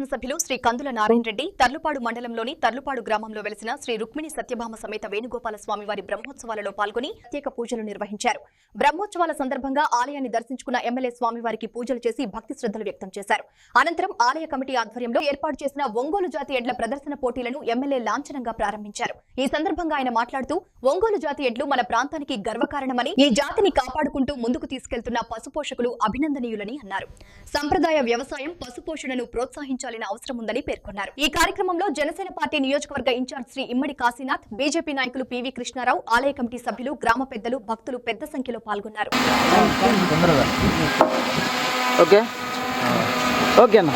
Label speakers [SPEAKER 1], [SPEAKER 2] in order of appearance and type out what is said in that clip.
[SPEAKER 1] శాసనసభ్యులు శ్రీ కందుల నారాయణ రెడ్డి తర్లుపాడు మండలంలోని తర్లుపాడు గ్రామంలో వెలిసిన శ్రీ రుక్మిణి సత్యభామ సమేత వేణుగోపాల స్వామి వారి బ్రహ్మోత్సవాలలో పాల్గొని ప్రత్యేక పూజలు నిర్వహించారు. బ్రహ్మోత్సవాల సందర్భంగా ఆలయాన్ని దర్శించుకున్న ఎమ్మెల్యే స్వామివారికి పూజలు చేసి భక్తి శ్రద్ధలు వ్యక్తం చేశారు. అనంతరం ఆలయ కమిటీ ఆధ్వర్యంలో ఏర్పాటు చేసిన ఒంగోలు జాతి ఎడ్ల ప్రదర్శన పోటీలను ఎమ్మెల్యే లాంఛనంగా ప్రారంభించారు. ఈ సందర్భంగా ఆయన మాట్లాడుతూ ఒంగోలు జాతి ఎడ్లు మన ప్రాంతానికి గర్వకారణమని, ఈ జాతిని కాపాడుకుంటూ ముందుకు తీసుకెళ్తున్న పశుపోషకులు అభినందనీయులని అన్నారు. సంప్రదాయ వ్యవసాయం పశుపోషణను ప్రోత్సహించాలని అవసరం ఉందని పేర్కొన్నారు. ఈ కార్యక్రమంలో జనసేన పార్టీ నియోజకవర్గ ఇన్ఛార్జ్ శ్రీ ఇమ్మడి కాశీనాథ్, బీజేపీ నాయకులు పివి కృష్ణారావు, ఆలయ కమిటీ సభ్యులు, గ్రామ పెద్దలు, భక్తులు పెద్ద సంఖ్యలో పాల్గొన్నారు.
[SPEAKER 2] ఓకే ఓకే అన్న.